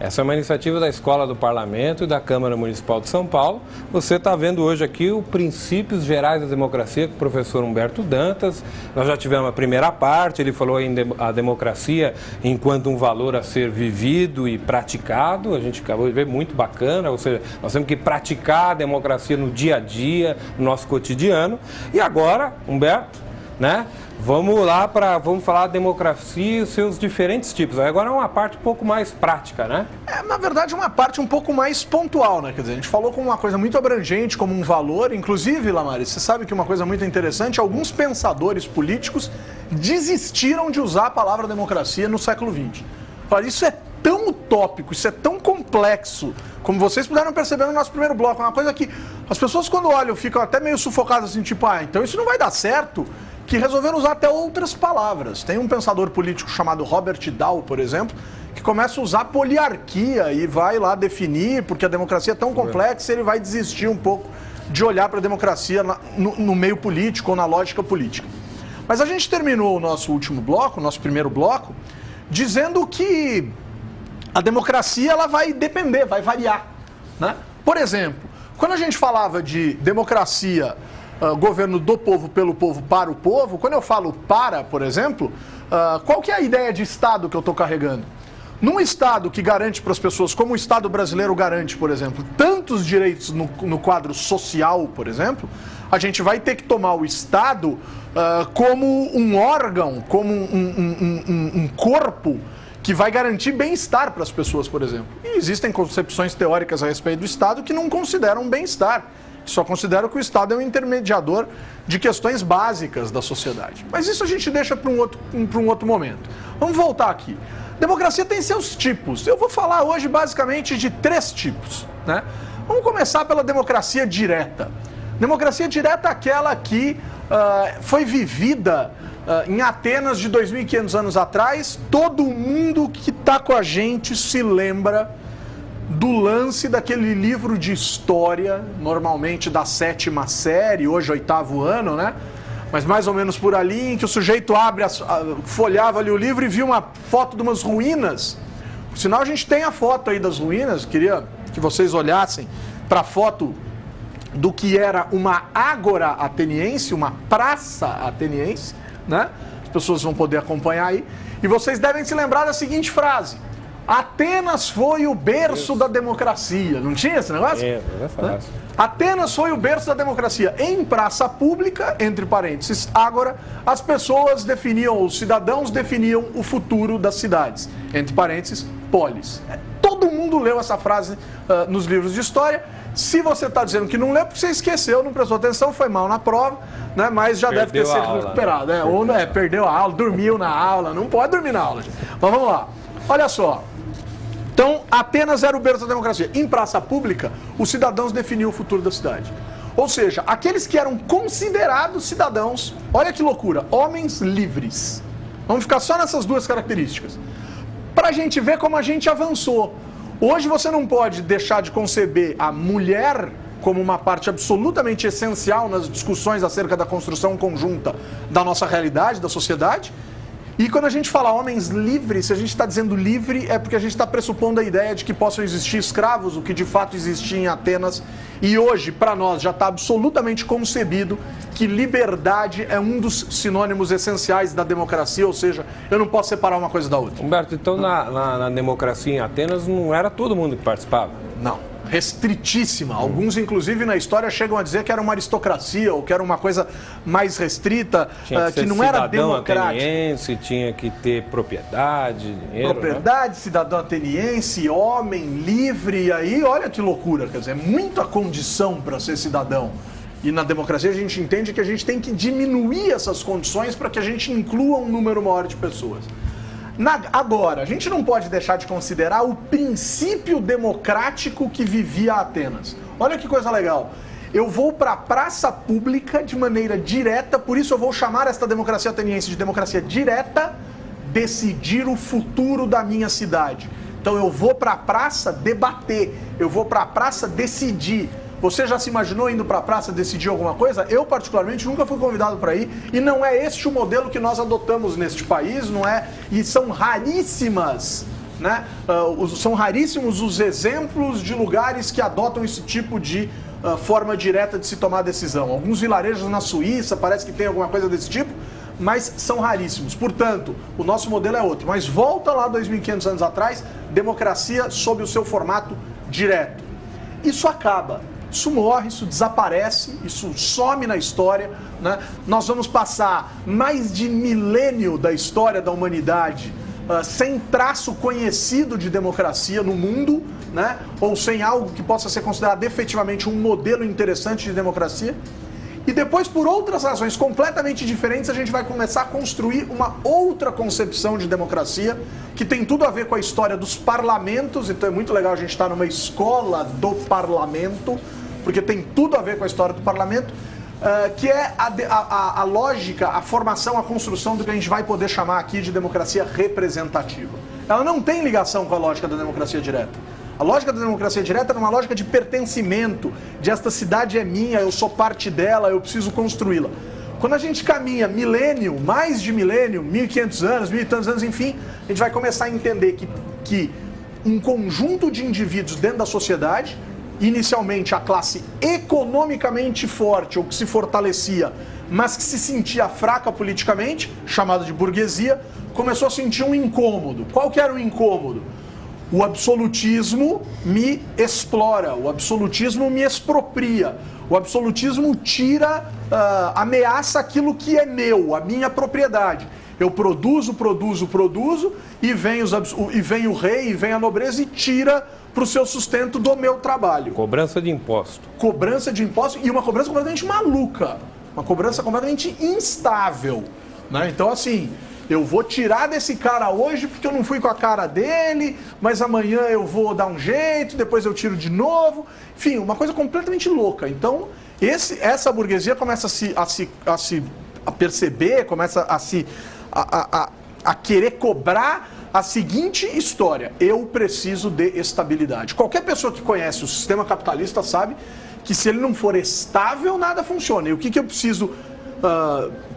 Essa é uma iniciativa da Escola do Parlamento e da Câmara Municipal de São Paulo. Você está vendo hoje aqui o Princípios Gerais da Democracia com o professor Humberto Dantas. Nós já tivemos a primeira parte, ele falou em a democracia enquanto um valor a ser vivido e praticado. A gente acabou de ver, muito bacana, ou seja, nós temos que praticar a democracia no dia a dia, no nosso cotidiano. E agora, Humberto, né? Vamos falar da democracia e os seus diferentes tipos. Agora é uma parte um pouco mais prática, né? Na verdade, uma parte um pouco mais pontual, né? Quer dizer, a gente falou como uma coisa muito abrangente, como um valor. Inclusive, Lamaris, você sabe que uma coisa muito interessante, alguns pensadores políticos desistiram de usar a palavra democracia no século XX. Falaram, isso é tão utópico, isso é tão complexo, como vocês puderam perceber no nosso primeiro bloco. É uma coisa que as pessoas, quando olham, ficam até meio sufocadas, assim, tipo, então isso não vai dar certo, que resolveram usar até outras palavras. Tem um pensador político chamado Robert Dahl, por exemplo, que começa a usar poliarquia e vai lá definir, porque a democracia é tão complexa, ele vai desistir um pouco de olhar para a democracia no meio político ou na lógica política. Mas a gente terminou o nosso último bloco, o nosso primeiro bloco, dizendo que a democracia ela vai depender, vai variar, né? Por exemplo, quando a gente falava de democracia, governo do povo, pelo povo, para o povo, quando eu falo para, por exemplo, qual que é a ideia de Estado que eu estou carregando? Num Estado que garante para as pessoas, como o Estado brasileiro garante, por exemplo, tantos direitos no quadro social, por exemplo, a gente vai ter que tomar o Estado como um órgão, como um corpo que vai garantir bem-estar para as pessoas, por exemplo. E existem concepções teóricas a respeito do Estado que não consideram bem-estar, que só consideram que o Estado é um intermediador de questões básicas da sociedade. Mas isso a gente deixa para um outro momento. Vamos voltar aqui. Democracia tem seus tipos. Eu vou falar hoje basicamente de 3 tipos, né? Vamos começar pela democracia direta. Democracia direta é aquela que foi vivida em Atenas de 2.500 anos atrás. Todo mundo que está com a gente se lembra do lance daquele livro de história, normalmente da 7ª série, hoje 8º ano, né? Mas mais ou menos por ali, em que o sujeito folhava ali o livro e viu uma foto de umas ruínas. Por sinal, a gente tem a foto aí das ruínas, queria que vocês olhassem para a foto do que era uma ágora ateniense, uma praça ateniense, né? As pessoas vão poder acompanhar aí. E vocês devem se lembrar da seguinte frase: Atenas foi o berço da democracia. Não tinha esse negócio? Vai falar assim. Atenas foi o berço da democracia. Em praça pública, entre parênteses, ágora, as pessoas definiam, os cidadãos definiam o futuro das cidades. Entre parênteses, polis. Todo mundo leu essa frase nos livros de história. Se você está dizendo que não leu, porque você esqueceu, não prestou atenção, foi mal na prova, né? Mas já deve ter sido recuperado. Né? Ou perdeu a aula, dormiu na aula. Não pode dormir na aula, gente. Mas vamos lá. Olha só. Então, Atenas era o berço da democracia. Em praça pública, os cidadãos definiam o futuro da cidade. Ou seja, aqueles que eram considerados cidadãos, olha que loucura, homens livres. Vamos ficar só nessas 2 características. Para a gente ver como a gente avançou. Hoje você não pode deixar de conceber a mulher como uma parte absolutamente essencial nas discussões acerca da construção conjunta da nossa realidade, da sociedade. E quando a gente fala homens livres, se a gente está dizendo livre, é porque a gente está pressupondo a ideia de que possam existir escravos, o que de fato existia em Atenas. E hoje, para nós, já está absolutamente concebido que liberdade é um dos sinônimos essenciais da democracia, ou seja, eu não posso separar uma coisa da outra. Humberto, então na democracia em Atenas não era todo mundo que participava? Não. Restritíssima. Alguns, inclusive, na história chegam a dizer que era uma aristocracia ou que era uma coisa mais restrita, que não era democrática. Ateniense, tinha que ter propriedade, dinheiro. Propriedade, né? Cidadão ateniense, homem, livre, e aí olha que loucura, quer dizer, muita condição para ser cidadão. E na democracia a gente entende que a gente tem que diminuir essas condições para que a gente inclua um número maior de pessoas. Agora, a gente não pode deixar de considerar o princípio democrático que vivia Atenas. Olha que coisa legal. Eu vou para a praça pública de maneira direta, por isso eu vou chamar esta democracia ateniense de democracia direta, decidir o futuro da minha cidade. Então eu vou para a praça debater, eu vou para a praça decidir. Você já se imaginou indo para a praça decidir alguma coisa? Eu, particularmente, nunca fui convidado para ir e não é este o modelo que nós adotamos neste país, não é? E são raríssimas, né? São raríssimos os exemplos de lugares que adotam esse tipo de forma direta de se tomar decisão. Alguns vilarejos na Suíça parece que tem alguma coisa desse tipo, mas são raríssimos. Portanto, o nosso modelo é outro. Mas volta lá 2.500 anos atrás, democracia sob o seu formato direto. Isso acaba, isso morre, isso desaparece, isso some na história, né? Nós vamos passar mais de milênio da história da humanidade sem traço conhecido de democracia no mundo, né? Ou sem algo que possa ser considerado efetivamente um modelo interessante de democracia. E depois, por outras razões completamente diferentes, a gente vai começar a construir uma outra concepção de democracia que tem tudo a ver com a história dos parlamentos. Então é muito legal a gente estar numa escola do parlamento, porque tem tudo a ver com a história do parlamento, que é a lógica, a formação, a construção do que a gente vai poder chamar aqui de democracia representativa. Ela não tem ligação com a lógica da democracia direta. A lógica da democracia direta é uma lógica de pertencimento, de esta cidade é minha, eu sou parte dela, eu preciso construí-la. Quando a gente caminha milênio, mais de milênio, 1.500 anos, 1.000 e tantos anos, enfim, a gente vai começar a entender que um conjunto de indivíduos dentro da sociedade, inicialmente a classe economicamente forte ou que se fortalecia, mas que se sentia fraca politicamente, chamada de burguesia, começou a sentir um incômodo. Qual que era o incômodo? O absolutismo me explora, o absolutismo me expropria, o absolutismo tira, ameaça aquilo que é meu, a minha propriedade. Eu produzo e vem o rei, e vem a nobreza e tira para o seu sustento do meu trabalho. Cobrança de imposto. Cobrança de imposto e uma cobrança completamente maluca, uma cobrança completamente instável, né? Então, assim, eu vou tirar desse cara hoje porque eu não fui com a cara dele, mas amanhã eu vou dar um jeito, depois eu tiro de novo. Enfim, uma coisa completamente louca. Então, essa burguesia começa a perceber, começa a querer cobrar a seguinte história: eu preciso de estabilidade. Qualquer pessoa que conhece o sistema capitalista sabe que se ele não for estável, nada funciona. E o que eu preciso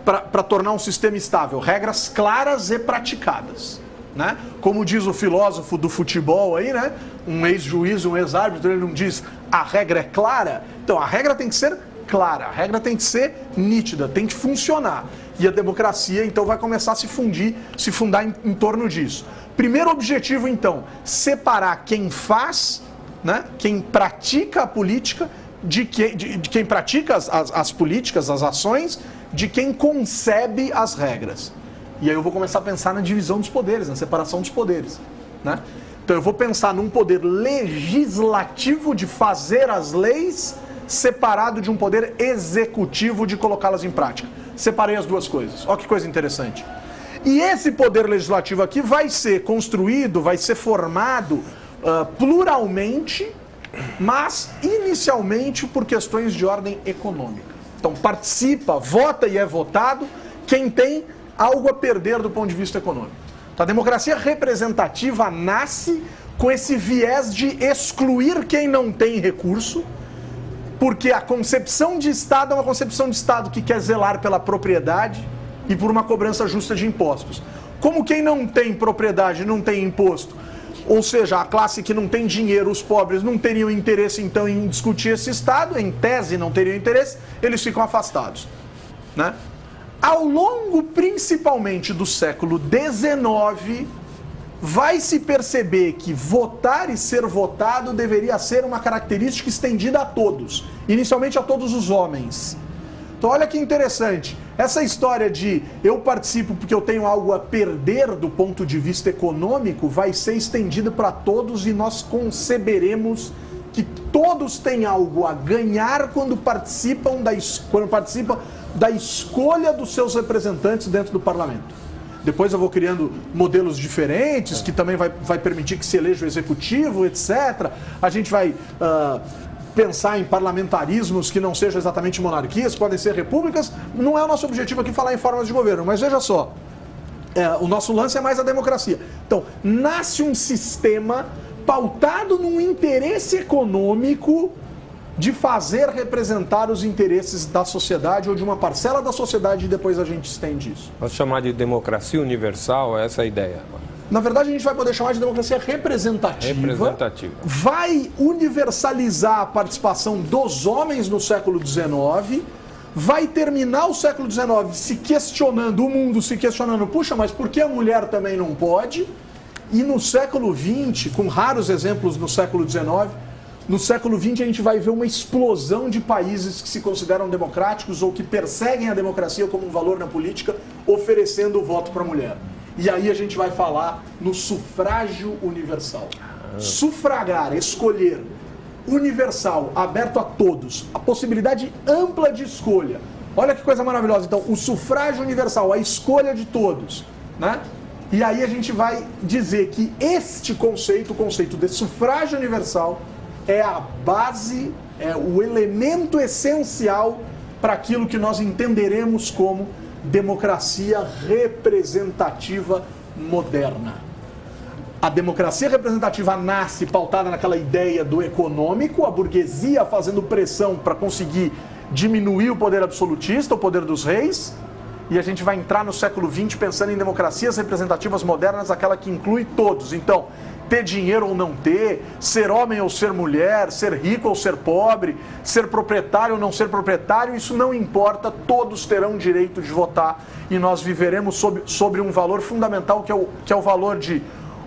para tornar um sistema estável? Regras claras e praticadas, né? Como diz o filósofo do futebol aí, né? Um ex-juiz, um ex-árbitro, ele não diz a regra é clara? Então, a regra tem que ser clara, a regra tem que ser nítida, tem que funcionar. E a democracia, então, vai começar a se fundar em torno disso. Primeiro objetivo, então, separar quem faz, né? Quem pratica a política, de quem pratica as políticas, as ações, de quem concebe as regras. E aí eu vou começar a pensar na divisão dos poderes, na separação dos poderes, né? Então eu vou pensar num poder legislativo de fazer as leis, separado de um poder executivo de colocá-las em prática. Separei as duas coisas. Olha que coisa interessante. E esse poder legislativo aqui vai ser construído, vai ser formado pluralmente, mas inicialmente por questões de ordem econômica. Então participa, vota e é votado quem tem algo a perder do ponto de vista econômico. Então a democracia representativa nasce com esse viés de excluir quem não tem recurso, porque a concepção de Estado é uma concepção de Estado que quer zelar pela propriedade e por uma cobrança justa de impostos. Como quem não tem propriedade não tem imposto, ou seja, a classe que não tem dinheiro, os pobres, não teriam interesse então em discutir esse Estado, em tese não teriam interesse, eles ficam afastados, né? Ao longo, principalmente, do século XIX, vai se perceber que votar e ser votado deveria ser uma característica estendida a todos, inicialmente a todos os homens. Então olha que interessante, essa história de eu participo porque eu tenho algo a perder do ponto de vista econômico vai ser estendida para todos e nós conceberemos que todos têm algo a ganhar quando participam da escolha dos seus representantes dentro do parlamento. Depois eu vou criando modelos diferentes, que também vai permitir que se eleja o executivo, etc. A gente vai pensar em parlamentarismos que não sejam exatamente monarquias, podem ser repúblicas. Não é o nosso objetivo aqui falar em formas de governo, mas veja só, o nosso lance é mais a democracia. Então, nasce um sistema pautado num interesse econômico de fazer representar os interesses da sociedade ou de uma parcela da sociedade e depois a gente estende isso. Posso chamar de democracia universal, essa é a ideia. Na verdade, a gente vai poder chamar de democracia representativa. Vai universalizar a participação dos homens no século XIX, vai terminar o século XIX se questionando, o mundo se questionando, puxa, mas por que a mulher também não pode? E no século XX, com raros exemplos no século XIX, no século XX a gente vai ver uma explosão de países que se consideram democráticos ou que perseguem a democracia como um valor na política, oferecendo o voto para a mulher. E aí a gente vai falar no sufrágio universal. Sufragar, escolher, universal, aberto a todos, a possibilidade ampla de escolha. Olha que coisa maravilhosa. Então, o sufrágio universal, a escolha de todos, né? E aí a gente vai dizer que este conceito, o conceito de sufrágio universal, é a base, é o elemento essencial para aquilo que nós entenderemos como democracia representativa moderna. A democracia representativa nasce pautada naquela ideia do econômico, a burguesia fazendo pressão para conseguir diminuir o poder absolutista, o poder dos reis, e a gente vai entrar no século XX pensando em democracias representativas modernas, aquela que inclui todos. Então, ter dinheiro ou não ter, ser homem ou ser mulher, ser rico ou ser pobre, ser proprietário ou não ser proprietário, isso não importa, todos terão direito de votar e nós viveremos sobre um valor fundamental que é o valor de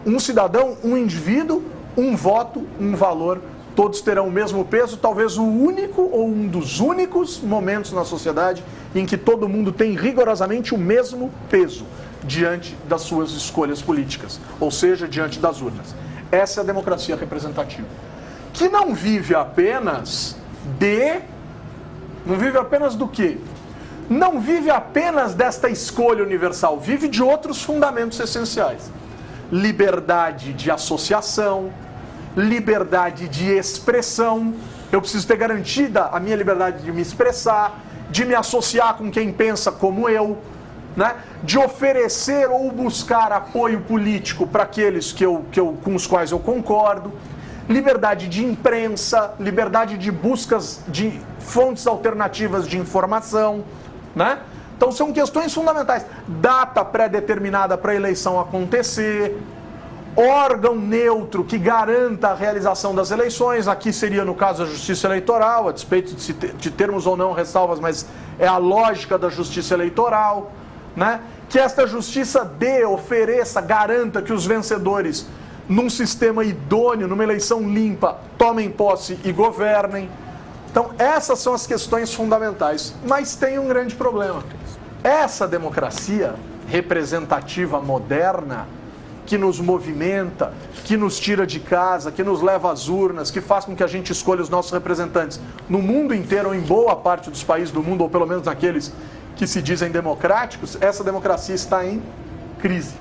um cidadão, um indivíduo, um voto, um valor, todos terão o mesmo peso, talvez o único ou um dos únicos momentos na sociedade em que todo mundo tem rigorosamente o mesmo peso diante das suas escolhas políticas, ou seja, diante das urnas. Essa é a democracia representativa, que não vive apenas de... Não vive apenas do quê? Não vive apenas desta escolha universal, vive de outros fundamentos essenciais. Liberdade de associação, liberdade de expressão. Eu preciso ter garantida a minha liberdade de me expressar, de me associar com quem pensa como eu, né? De oferecer ou buscar apoio político para aqueles com os quais eu concordo, liberdade de imprensa, liberdade de buscas de fontes alternativas de informação, né? Então são questões fundamentais. Data pré-determinada para a eleição acontecer, órgão neutro que garanta a realização das eleições, aqui seria no caso a Justiça Eleitoral, a despeito de termos ou não ressalvas, mas é a lógica da Justiça Eleitoral, né? Que esta justiça ofereça, garanta que os vencedores, num sistema idôneo, numa eleição limpa, tomem posse e governem. Então, essas são as questões fundamentais. Mas tem um grande problema. Essa democracia representativa moderna, que nos movimenta, que nos tira de casa, que nos leva às urnas, que faz com que a gente escolha os nossos representantes no mundo inteiro, ou em boa parte dos países do mundo, ou pelo menos naqueles que se dizem democráticos, essa democracia está em crise.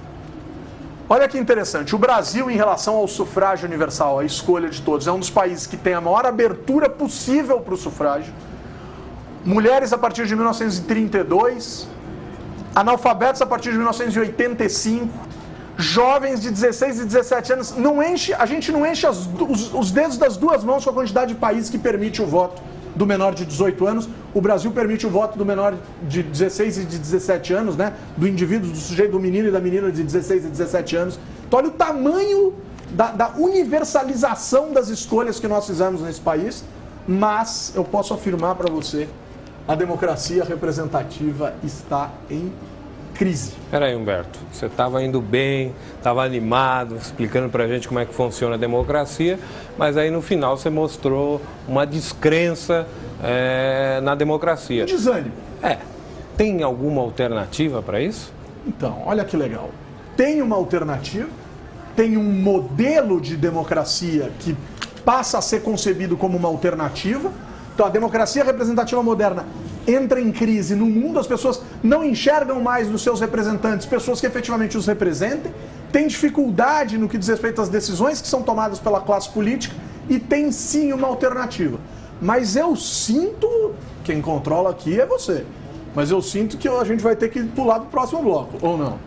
Olha que interessante, o Brasil, em relação ao sufrágio universal, a escolha de todos, é um dos países que tem a maior abertura possível para o sufrágio. Mulheres a partir de 1932, analfabetos a partir de 1985, jovens de 16 e 17 anos, a gente não enche os dedos das duas mãos com a quantidade de países que permite o voto do menor de 18 anos. O Brasil permite o voto do menor de 16 e de 17 anos, né? Do indivíduo, do sujeito, do menino e da menina de 16 e 17 anos. Então olha o tamanho da universalização das escolhas que nós fizemos nesse país, mas eu posso afirmar para você, a democracia representativa está em crise. Peraí, Humberto, você estava indo bem, estava animado, explicando para a gente como é que funciona a democracia, mas aí no final você mostrou uma descrença na democracia. Um desânimo. Tem alguma alternativa para isso? Então, olha que legal. Tem uma alternativa, tem um modelo de democracia que passa a ser concebido como uma alternativa. Então, a democracia representativa moderna entra em crise no mundo, as pessoas não enxergam mais nos seus representantes pessoas que efetivamente os representem, tem dificuldade no que diz respeito às decisões que são tomadas pela classe política e tem sim uma alternativa. Mas eu sinto, quem controla aqui é você, mas eu sinto que a gente vai ter que pular para o próximo bloco, ou não?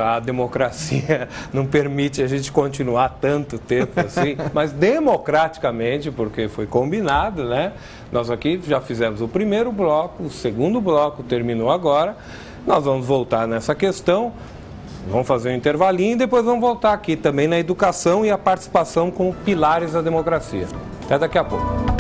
A democracia não permite a gente continuar tanto tempo assim, mas democraticamente, porque foi combinado, né? Nós aqui já fizemos o primeiro bloco, o segundo bloco terminou agora, nós vamos voltar nessa questão. Vamos fazer um intervalinho e depois vamos voltar aqui também na educação e a participação como pilares da democracia. Até daqui a pouco.